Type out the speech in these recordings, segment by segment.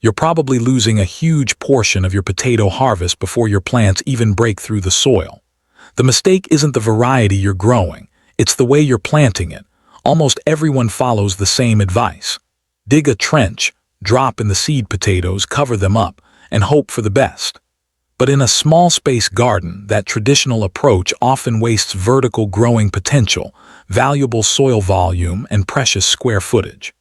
You're probably losing a huge portion of your potato harvest before your plants even break through the soil. The mistake isn't the variety you're growing, it's the way you're planting it. Almost everyone follows the same advice. Dig a trench, drop in the seed potatoes, cover them up, and hope for the best. But in a small space garden, that traditional approach often wastes vertical growing potential, valuable soil volume, and precious square footage.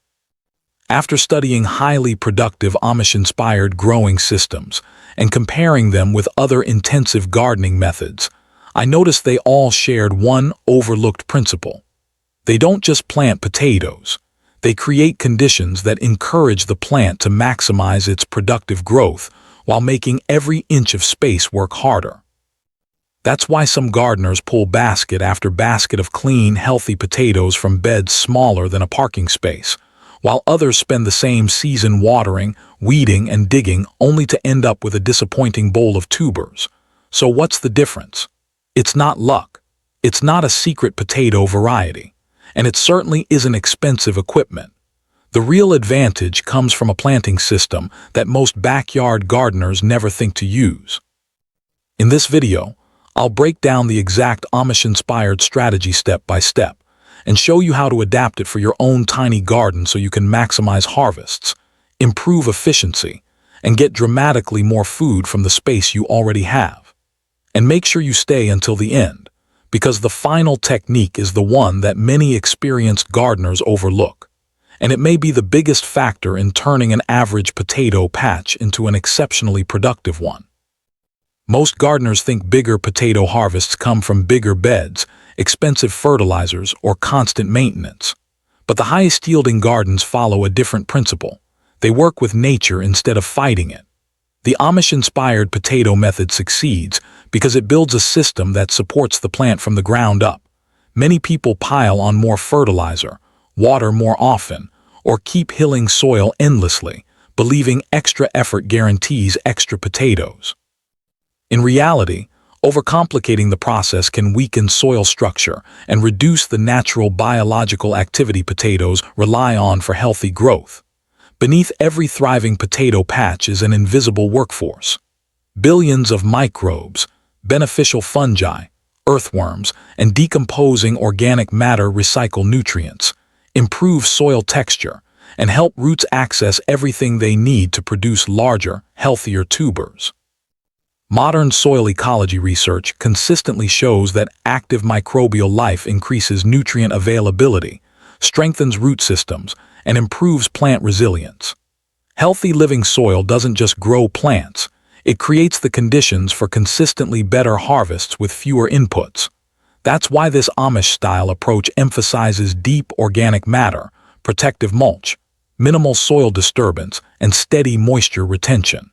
After studying highly productive Amish-inspired growing systems and comparing them with other intensive gardening methods, I noticed they all shared one overlooked principle. They don't just plant potatoes. They create conditions that encourage the plant to maximize its productive growth while making every inch of space work harder. That's why some gardeners pull basket after basket of clean, healthy potatoes from beds smaller than a parking space, while others spend the same season watering, weeding, and digging only to end up with a disappointing bowl of tubers. So what's the difference? It's not luck. It's not a secret potato variety. And it certainly isn't expensive equipment. The real advantage comes from a planting system that most backyard gardeners never think to use. In this video, I'll break down the exact Amish-inspired strategy step by step and show you how to adapt it for your own tiny garden so you can maximize harvests, improve efficiency, and get dramatically more food from the space you already have. And make sure you stay until the end, because the final technique is the one that many experienced gardeners overlook. And it may be the biggest factor in turning an average potato patch into an exceptionally productive one. Most gardeners think bigger potato harvests come from bigger beds, expensive fertilizers, or constant maintenance. But the highest-yielding gardens follow a different principle. They work with nature instead of fighting it. The Amish-inspired potato method succeeds because it builds a system that supports the plant from the ground up. Many people pile on more fertilizer, water more often, or keep hilling soil endlessly, believing extra effort guarantees extra potatoes. In reality, overcomplicating the process can weaken soil structure and reduce the natural biological activity potatoes rely on for healthy growth. Beneath every thriving potato patch is an invisible workforce. Billions of microbes, beneficial fungi, earthworms, and decomposing organic matter recycle nutrients, improve soil texture, and help roots access everything they need to produce larger, healthier tubers. Modern soil ecology research consistently shows that active microbial life increases nutrient availability, strengthens root systems, and improves plant resilience. Healthy living soil doesn't just grow plants, it creates the conditions for consistently better harvests with fewer inputs. That's why this Amish-style approach emphasizes deep organic matter, protective mulch, minimal soil disturbance, and steady moisture retention.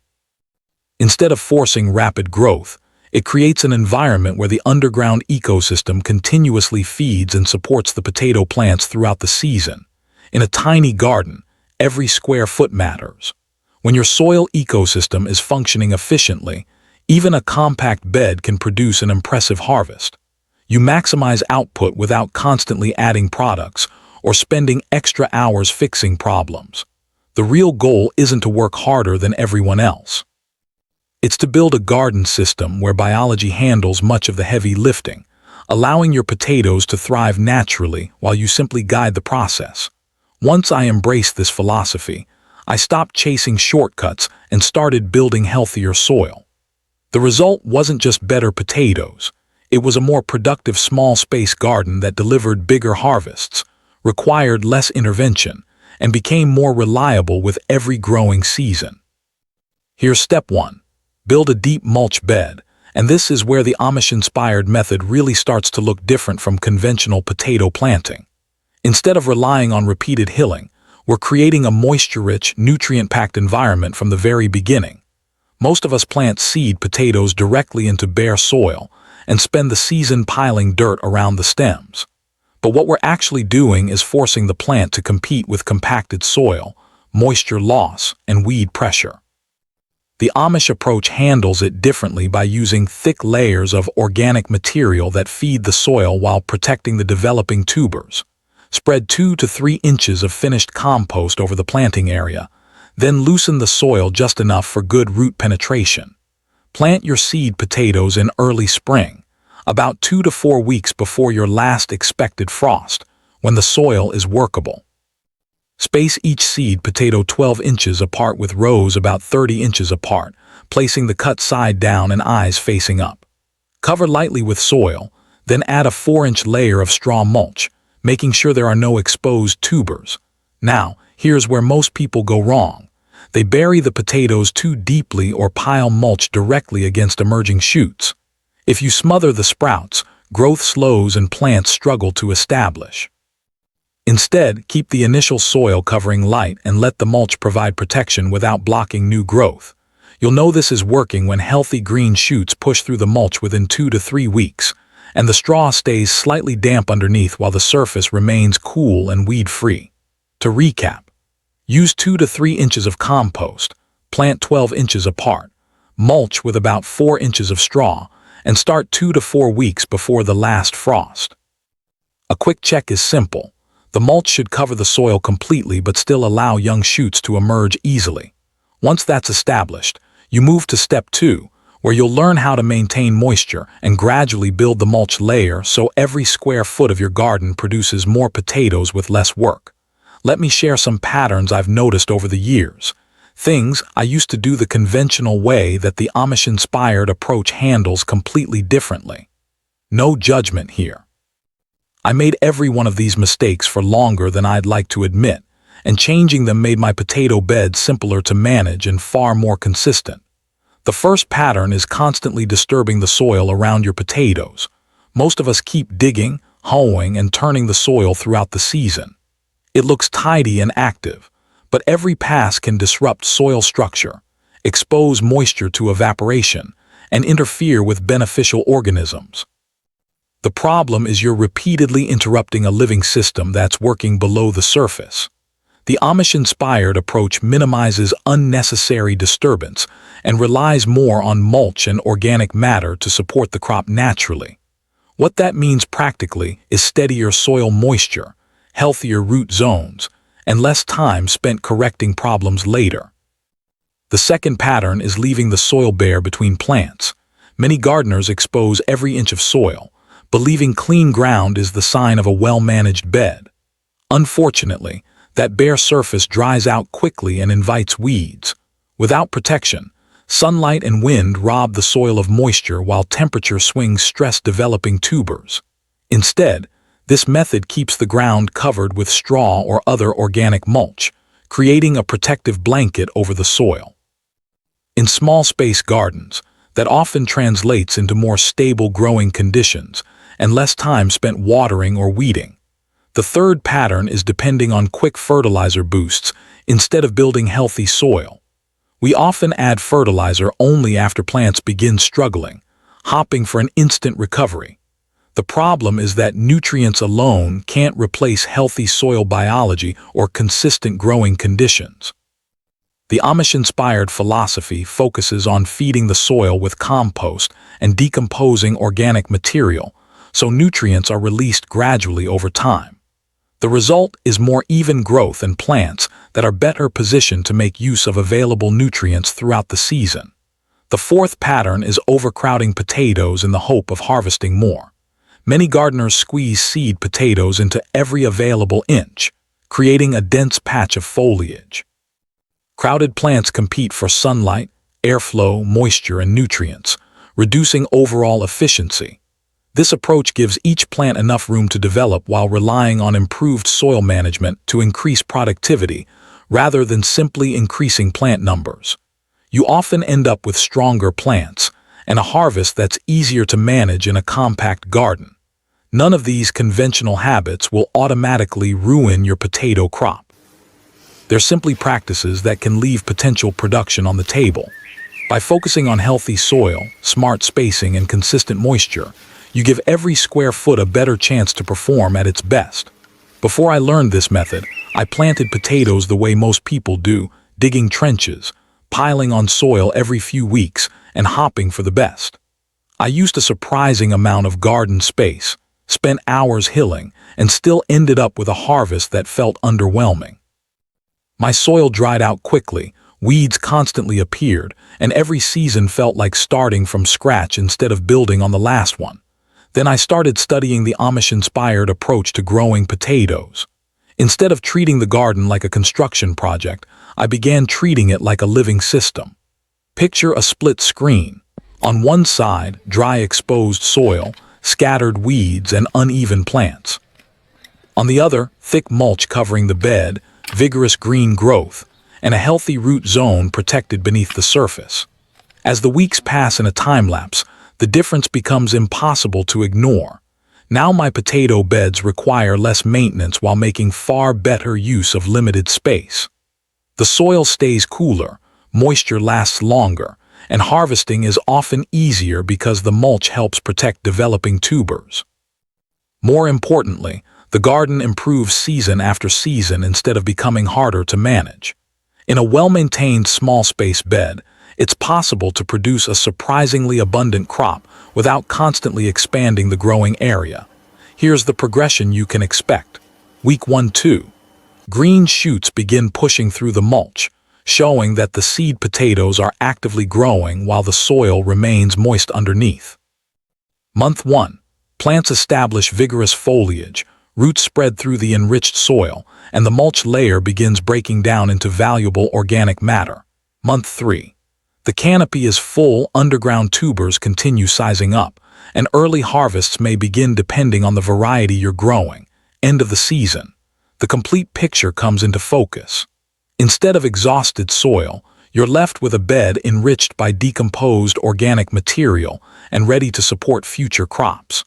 Instead of forcing rapid growth, it creates an environment where the underground ecosystem continuously feeds and supports the potato plants throughout the season. In a tiny garden, every square foot matters. When your soil ecosystem is functioning efficiently, even a compact bed can produce an impressive harvest. You maximize output without constantly adding products or spending extra hours fixing problems. The real goal isn't to work harder than everyone else. It's to build a garden system where biology handles much of the heavy lifting, allowing your potatoes to thrive naturally while you simply guide the process. Once I embraced this philosophy, I stopped chasing shortcuts and started building healthier soil. The result wasn't just better potatoes. It was a more productive small space garden that delivered bigger harvests, required less intervention, and became more reliable with every growing season. Here's step 1. Build a deep mulch bed, and this is where the Amish-inspired method really starts to look different from conventional potato planting. Instead of relying on repeated hilling, we're creating a moisture-rich, nutrient-packed environment from the very beginning. Most of us plant seed potatoes directly into bare soil and spend the season piling dirt around the stems. But what we're actually doing is forcing the plant to compete with compacted soil, moisture loss, and weed pressure. The Amish approach handles it differently by using thick layers of organic material that feed the soil while protecting the developing tubers. Spread 2 to 3 inches of finished compost over the planting area, Then loosen the soil just enough for good root penetration. Plant your seed potatoes in early spring, about 2 to 4 weeks before your last expected frost, when the soil is workable. Space each seed potato 12 inches apart with rows about 30 inches apart, placing the cut side down and eyes facing up. Cover lightly with soil, then add a 4-inch layer of straw mulch, making sure there are no exposed tubers. Now, here's where most people go wrong. They bury the potatoes too deeply or pile mulch directly against emerging shoots. If you smother the sprouts, growth slows and plants struggle to establish. Instead, keep the initial soil covering light and let the mulch provide protection without blocking new growth. You'll know this is working when healthy green shoots push through the mulch within 2 to 3 weeks, and the straw stays slightly damp underneath while the surface remains cool and weed-free. To recap, use 2 to 3 inches of compost, plant 12 inches apart, mulch with about 4 inches of straw, and start 2 to 4 weeks before the last frost. A quick check is simple. The mulch should cover the soil completely but still allow young shoots to emerge easily. Once that's established, you move to step 2, where you'll learn how to maintain moisture and gradually build the mulch layer so every square foot of your garden produces more potatoes with less work. Let me share some patterns I've noticed over the years. Things I used to do the conventional way that the Amish-inspired approach handles completely differently. No judgment here. I made every one of these mistakes for longer than I'd like to admit, and changing them made my potato bed simpler to manage and far more consistent. The first pattern is constantly disturbing the soil around your potatoes. Most of us keep digging, hoeing, and turning the soil throughout the season. It looks tidy and active, but every pass can disrupt soil structure, expose moisture to evaporation, and interfere with beneficial organisms. The problem is you're repeatedly interrupting a living system that's working below the surface. The Amish-inspired approach minimizes unnecessary disturbance and relies more on mulch and organic matter to support the crop naturally. What that means practically is steadier soil moisture, healthier root zones, and less time spent correcting problems later. The second pattern is leaving the soil bare between plants. Many gardeners expose every inch of soil, believing clean ground is the sign of a well-managed bed. Unfortunately, that bare surface dries out quickly and invites weeds. Without protection, sunlight and wind rob the soil of moisture while temperature swings stress developing tubers. Instead, this method keeps the ground covered with straw or other organic mulch, creating a protective blanket over the soil. In small space gardens, that often translates into more stable growing conditions and less time spent watering or weeding. The third pattern is depending on quick fertilizer boosts instead of building healthy soil. We often add fertilizer only after plants begin struggling, hoping for an instant recovery. The problem is that nutrients alone can't replace healthy soil biology or consistent growing conditions. The Amish-inspired philosophy focuses on feeding the soil with compost and decomposing organic material, so nutrients are released gradually over time. The result is more even growth and plants that are better positioned to make use of available nutrients throughout the season. The fourth pattern is overcrowding potatoes in the hope of harvesting more. Many gardeners squeeze seed potatoes into every available inch, creating a dense patch of foliage. Crowded plants compete for sunlight, airflow, moisture, and nutrients, reducing overall efficiency. This approach gives each plant enough room to develop while relying on improved soil management to increase productivity, rather than simply increasing plant numbers. You often end up with stronger plants and a harvest that's easier to manage in a compact garden. None of these conventional habits will automatically ruin your potato crop. They're simply practices that can leave potential production on the table. By focusing on healthy soil, smart spacing, and consistent moisture, you give every square foot a better chance to perform at its best. Before I learned this method, I planted potatoes the way most people do, digging trenches, piling on soil every few weeks, and hopping for the best. I used a surprising amount of garden space, spent hours hilling, and still ended up with a harvest that felt underwhelming. My soil dried out quickly, weeds constantly appeared, and every season felt like starting from scratch instead of building on the last one. Then I started studying the Amish-inspired approach to growing potatoes. Instead of treating the garden like a construction project, I began treating it like a living system. Picture a split screen. On one side, dry exposed soil, scattered weeds, and uneven plants. On the other, thick mulch covering the bed, vigorous green growth, and a healthy root zone protected beneath the surface. As the weeks pass in a time-lapse, the difference becomes impossible to ignore. Now my potato beds require less maintenance while making far better use of limited space. The soil stays cooler, moisture lasts longer, and harvesting is often easier because the mulch helps protect developing tubers. More importantly, the garden improves season after season instead of becoming harder to manage. In a well-maintained small-space bed, it's possible to produce a surprisingly abundant crop without constantly expanding the growing area. Here's the progression you can expect. Week 1-2. Green shoots begin pushing through the mulch, showing that the seed potatoes are actively growing while the soil remains moist underneath. Month 1. Plants establish vigorous foliage, roots spread through the enriched soil, and the mulch layer begins breaking down into valuable organic matter. Month 3. The canopy is full, underground tubers continue sizing up, and early harvests may begin depending on the variety you're growing. End of the season. The complete picture comes into focus. Instead of exhausted soil, you're left with a bed enriched by decomposed organic material and ready to support future crops.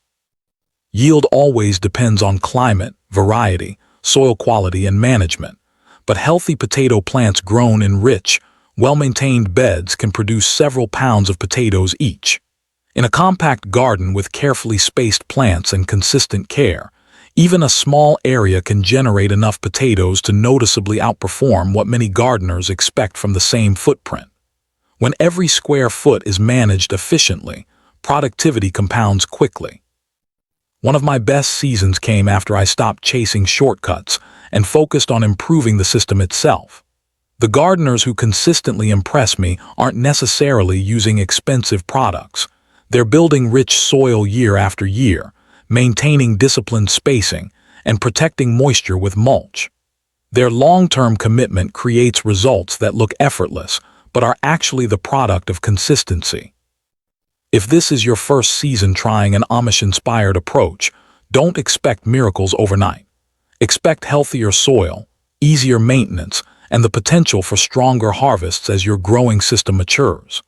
Yield always depends on climate, variety, soil quality, and management, but healthy potato plants grown in rich, well-maintained beds can produce several pounds of potatoes each. In a compact garden with carefully spaced plants and consistent care, even a small area can generate enough potatoes to noticeably outperform what many gardeners expect from the same footprint. When every square foot is managed efficiently, productivity compounds quickly. One of my best seasons came after I stopped chasing shortcuts and focused on improving the system itself. The gardeners who consistently impress me aren't necessarily using expensive products. They're building rich soil year after year, maintaining disciplined spacing, and protecting moisture with mulch. Their long-term commitment creates results that look effortless, but are actually the product of consistency. If this is your first season trying an Amish-inspired approach, don't expect miracles overnight. Expect healthier soil, easier maintenance, and the potential for stronger harvests as your growing system matures.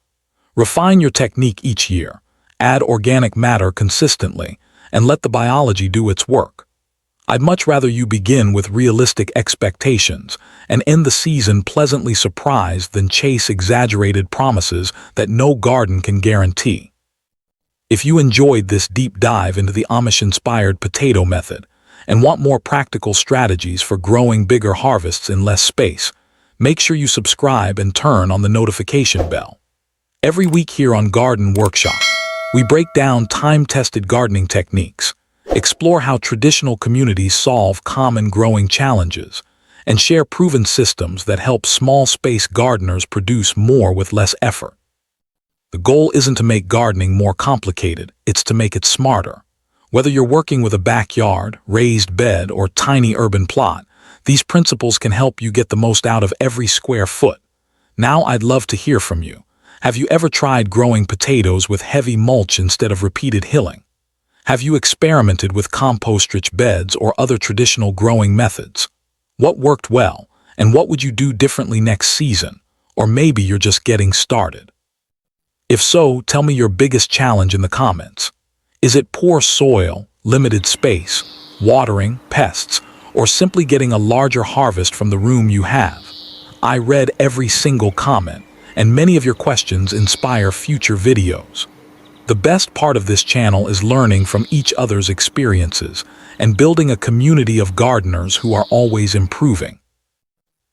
Refine your technique each year, add organic matter consistently, and let the biology do its work. I'd much rather you begin with realistic expectations and end the season pleasantly surprised than chase exaggerated promises that no garden can guarantee. If you enjoyed this deep dive into the Amish-inspired potato method and want more practical strategies for growing bigger harvests in less space, make sure you subscribe and turn on the notification bell. Every week here on Garden Workshop, we break down time-tested gardening techniques, explore how traditional communities solve common growing challenges, and share proven systems that help small-space gardeners produce more with less effort. The goal isn't to make gardening more complicated, it's to make it smarter. Whether you're working with a backyard, raised bed, or tiny urban plot, these principles can help you get the most out of every square foot. Now I'd love to hear from you. Have you ever tried growing potatoes with heavy mulch instead of repeated hilling? Have you experimented with compost-rich beds or other traditional growing methods? What worked well, and what would you do differently next season? Or maybe you're just getting started. If so, tell me your biggest challenge in the comments. Is it poor soil, limited space, watering, pests, or simply getting a larger harvest from the room you have? I read every single comment, and many of your questions inspire future videos. The best part of this channel is learning from each other's experiences and building a community of gardeners who are always improving.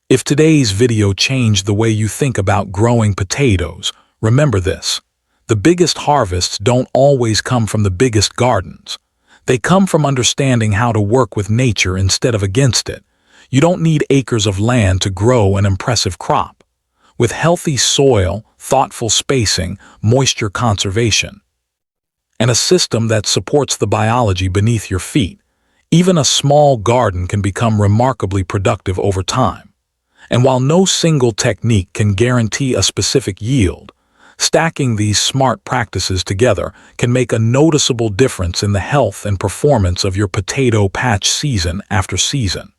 If today's video changed the way you think about growing potatoes, remember this: the biggest harvests don't always come from the biggest gardens. They come from understanding how to work with nature instead of against it, You don't need acres of land to grow an impressive crop. With healthy soil, thoughtful spacing, moisture conservation, and a system that supports the biology beneath your feet, even a small garden can become remarkably productive over time. And while no single technique can guarantee a specific yield, stacking these smart practices together can make a noticeable difference in the health and performance of your potato patch season after season.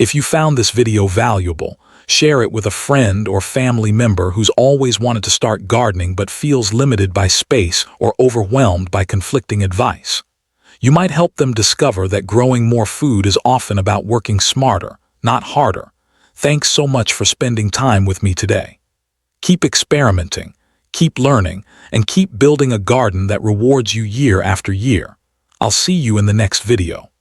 If you found this video valuable, share it with a friend or family member who's always wanted to start gardening but feels limited by space or overwhelmed by conflicting advice. You might help them discover that growing more food is often about working smarter, not harder. Thanks so much for spending time with me today. Keep experimenting, keep learning, and keep building a garden that rewards you year after year. I'll see you in the next video.